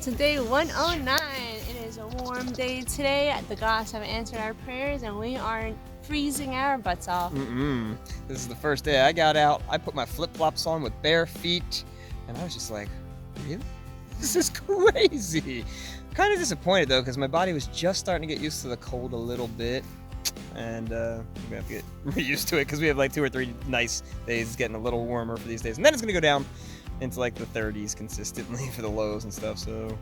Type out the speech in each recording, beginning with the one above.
welcome to day 109. It is a warm day today. The gods have answered our prayers and we are freezing our butts off. This is the first day I got out. I put my flip-flops on with bare feet and I was just like, really? This is crazy. Kind of disappointed though, because my body was just starting to get used to the cold a little bit. And I'm gonna have to get used to it because we have like 2 or 3 nice days. It's getting a little warmer for these days, and then it's gonna go down into like the 30s consistently for the lows and stuff. So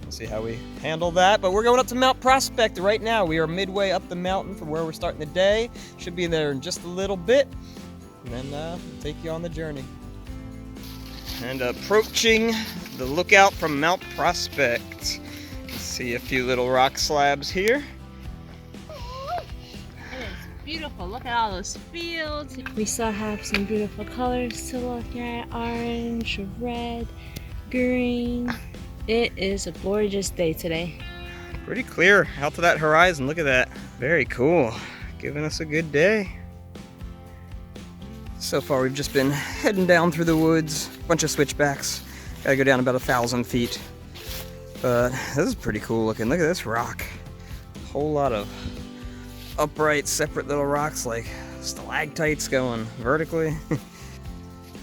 we'll see how we handle that. But we're going up to Mount Prospect right now. We are midway up the mountain from where we're starting the day. Should be there in just a little bit, and then we'll take you on the journey. And approaching the lookout from Mount Prospect. See a few little rock slabs here. Beautiful. Look at all those fields. We still have some beautiful colors to look at. Orange, red, green. It is a gorgeous day today. Pretty clear out to that horizon. Look at that. Very cool. Giving us a good day. So far we've just been heading down through the woods. Bunch of switchbacks. Gotta go down about 1,000 feet. But this is pretty cool looking. Look at this rock. A whole lot of upright, separate little rocks like stalactites going vertically.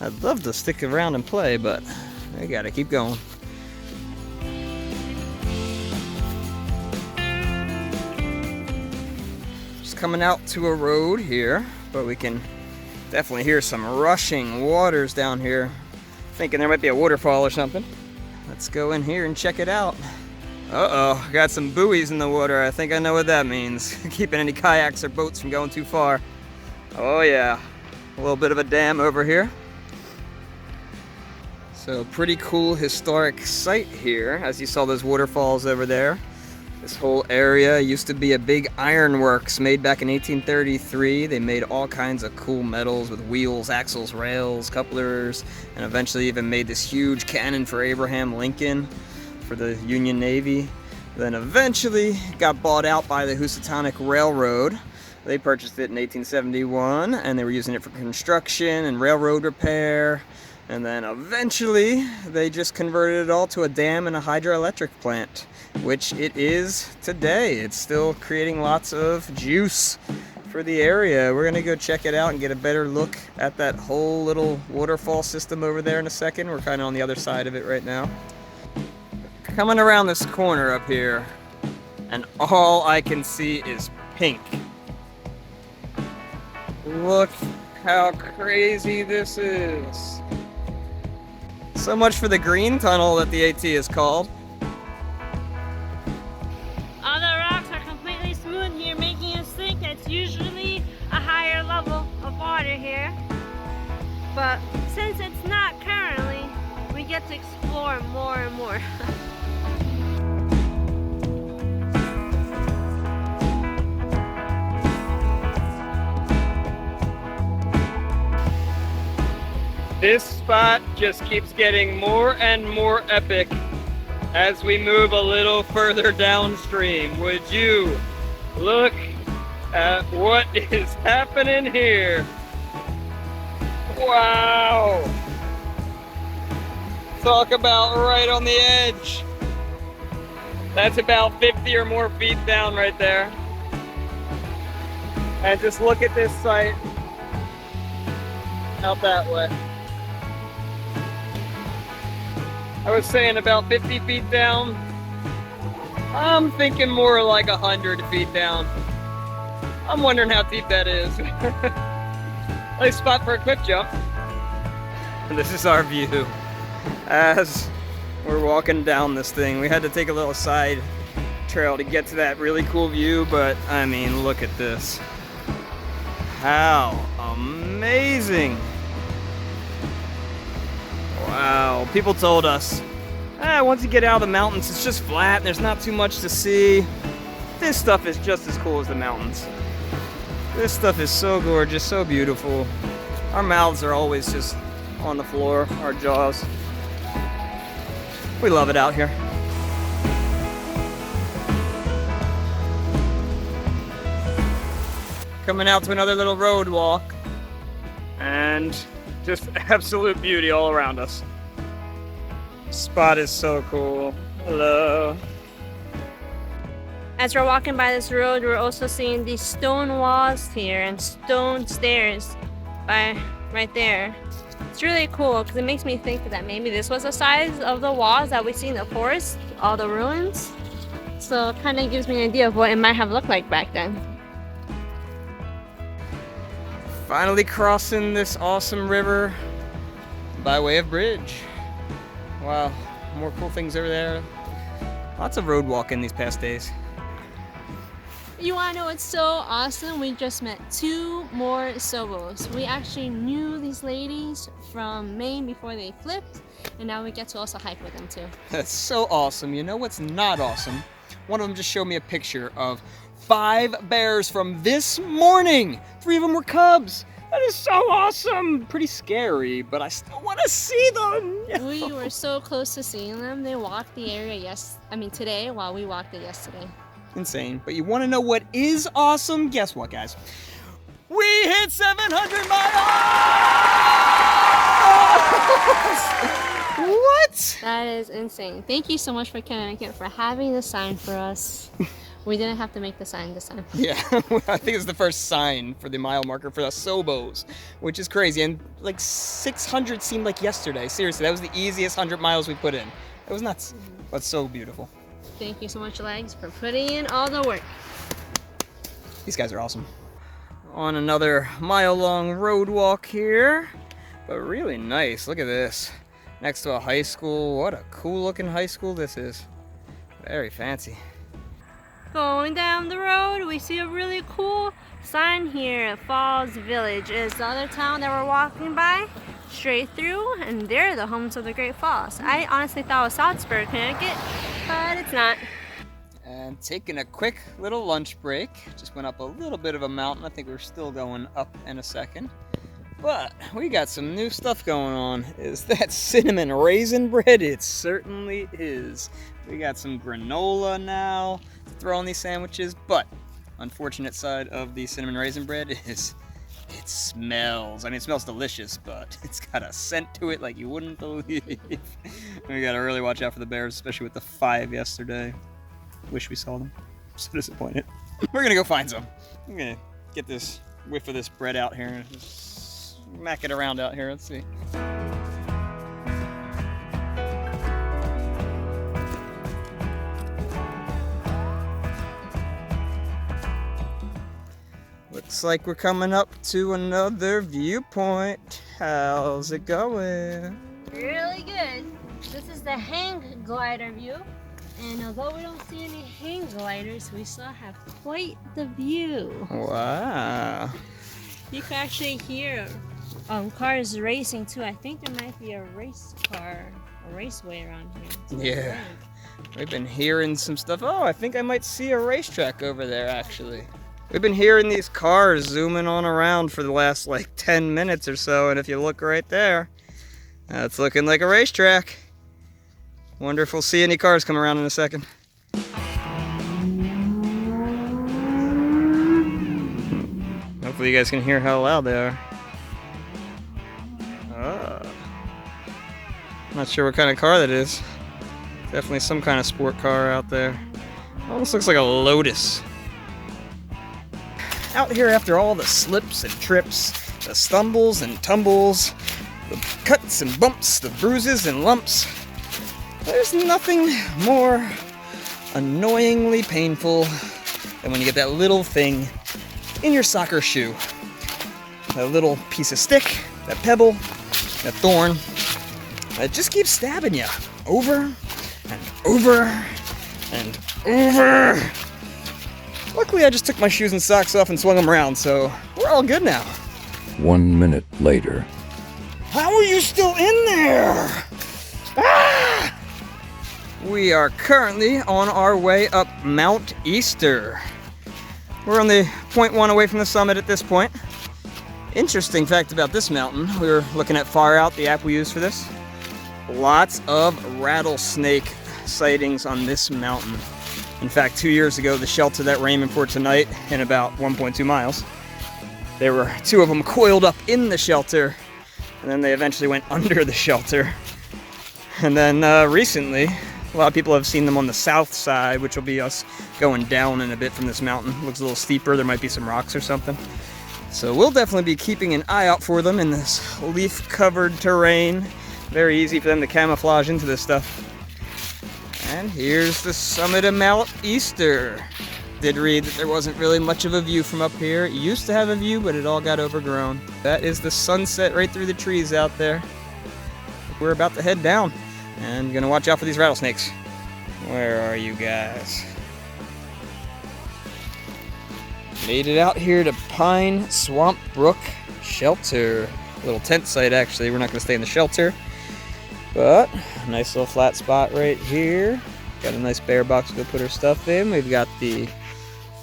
I'd love to stick around and play, but I gotta keep going. Just coming out to a road here, but we can definitely hear some rushing waters down here. Thinking there might be a waterfall or something. Let's go in here and check it out. Uh-oh, got some buoys in the water. I think I know what that means. Keeping any kayaks or boats from going too far. Oh yeah, a little bit of a dam over here. So pretty cool historic site here. As you saw those waterfalls over there. This whole area used to be a big ironworks made back in 1833. They made all kinds of cool metals with wheels, axles, rails, couplers, and eventually even made this huge cannon for Abraham Lincoln for the Union Navy. Then eventually got bought out by the Housatonic Railroad. They purchased it in 1871 and they were using it for construction and railroad repair. And then eventually they just converted it all to a dam and a hydroelectric plant, which it is today. It's still creating lots of juice for the area. We're gonna go check it out and get a better look at that whole little waterfall system over there in a second. We're kind of on the other side of it right now. Coming around this corner up here, and all I can see is pink. Look how crazy this is. So much for the green tunnel that the AT is called. All the rocks are completely smooth here, making us think it's usually a higher level of water here. But since it's not currently, we get to explore more and more. This spot just keeps getting more and more epic as we move a little further downstream. Would you look at what is happening here? Wow! Talk about right on the edge. That's about 50 or more feet down right there. And just look at this site out that way. I was saying about 50 feet down. I'm thinking more like 100 feet down. I'm wondering how deep that is. Nice spot for a quick jump. And this is our view as we're walking down this thing. We had to take a little side trail to get to that really cool view, but I mean, look at this. How amazing. Wow, people told us, once you get out of the mountains, it's just flat and there's not too much to see. This stuff is just as cool as the mountains. This stuff is so gorgeous, so beautiful. Our mouths are always just on the floor, our jaws. We love it out here. Coming out to another little road walk. And just absolute beauty all around us. Spot is so cool. Hello. As we're walking by this road, we're also seeing these stone walls here and stone stairs by right there. It's really cool because it makes me think that maybe this was the size of the walls that we see in the forest, all the ruins. So it kind of gives me an idea of what it might have looked like back then. Finally crossing this awesome river by way of bridge. Wow, more cool things over there. Lots of road walking these past days. You want to know what's so awesome? We just met 2 more SOBOs. We actually knew these ladies from Maine before they flipped, and now we get to also hike with them too. That's so awesome. You know what's not awesome? One of them just showed me a picture of 5 bears from this morning. 3 of them were cubs. That is so awesome. Pretty scary, but I still want to see them. We were so close to seeing them. They walked the area today while we walked it yesterday. Insane. But you want to know what is awesome? Guess what, guys? We hit 700 miles! What? That is insane. Thank you so much for Connecticut for having the sign for us. We didn't have to make the sign this time. Yeah, I think it's the first sign for the mile marker for the SOBOs, which is crazy. And like 600 seemed like yesterday. Seriously, that was the easiest 100 miles we put in. It was nuts, but so beautiful. Thank you so much, Legs, for putting in all the work. These guys are awesome. On another mile-long road walk here, but really nice. Look at this. Next to a high school. What a cool-looking high school this is. Very fancy. Going down the road, we see a really cool sign here. Falls Village is the other town that we're walking by. Straight through, and they're the homes of the Great Falls. I honestly thought it was Southsburg, Connecticut, but it's not. And taking a quick little lunch break. Just went up a little bit of a mountain. I think we're still going up in a second. But we got some new stuff going on. Is that cinnamon raisin bread? It certainly is. We got some granola now to throw on these sandwiches, but unfortunate side of the cinnamon raisin bread is it smells. I mean, it smells delicious, but it's got a scent to it like you wouldn't believe. We gotta really watch out for the bears, especially with the 5 yesterday. Wish we saw them. I'm so disappointed. We're gonna go find some. I'm gonna get this whiff of this bread out here and just smack it around out here. Let's see. Looks like we're coming up to another viewpoint. How's it going? Really good. This is the hang glider view. And although we don't see any hang gliders, we still have quite the view. Wow. You can actually hear cars racing too. I think there might be a race car, a raceway around here. Yeah. We've been hearing some stuff. Oh, I think I might see a racetrack over there actually. We've been hearing these cars zooming on around for the last like 10 minutes or so, and if you look right there, that's looking like a racetrack. Wonder if we'll see any cars come around in a second. Hopefully you guys can hear how loud they are. Not sure what kind of car that is. Definitely some kind of sport car out there. Almost looks like a Lotus. Out here after all the slips and trips, the stumbles and tumbles, the cuts and bumps, the bruises and lumps, there's nothing more annoyingly painful than when you get that little thing in your soccer shoe. That little piece of stick, that pebble, that thorn, that just keeps stabbing you over and over and over. Luckily, I just took my shoes and socks off and swung them around, so we're all good now. 1 minute later. How are you still in there? Ah! We are currently on our way up Mount Easter. We're only 0.1 away from the summit at this point. Interesting fact about this mountain, we were looking at Far Out, the app we use for this. Lots of rattlesnake sightings on this mountain. In fact, 2 years ago, the shelter that we're aiming for tonight, in about 1.2 miles, there were 2 of them coiled up in the shelter, and then they eventually went under the shelter. And then recently, A lot of people have seen them on the south side, which will be us going down in a bit from this mountain. Looks a little steeper. There might be some rocks or something. So we'll definitely be keeping an eye out for them in this leaf-covered terrain. Very easy for them to camouflage into this stuff. And here's the summit of Mount Easter. Did read that there wasn't really much of a view from up here. It used to have a view, but it all got overgrown. That is the sunset right through the trees out there. We're about to head down. And gonna watch out for these rattlesnakes. Where are you guys? Made it out here to Pine Swamp Brook Shelter. Little tent site, actually. We're not gonna stay in the shelter. But, nice little flat spot right here. Got a nice bear box to go put our stuff in. We've got the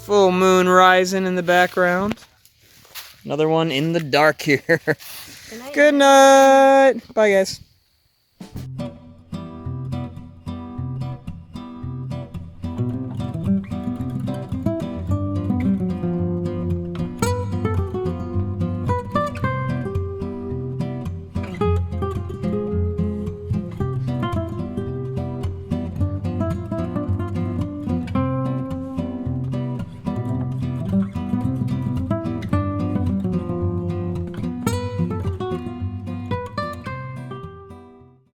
full moon rising in the background. Another one in the dark here. Good night. Bye, guys.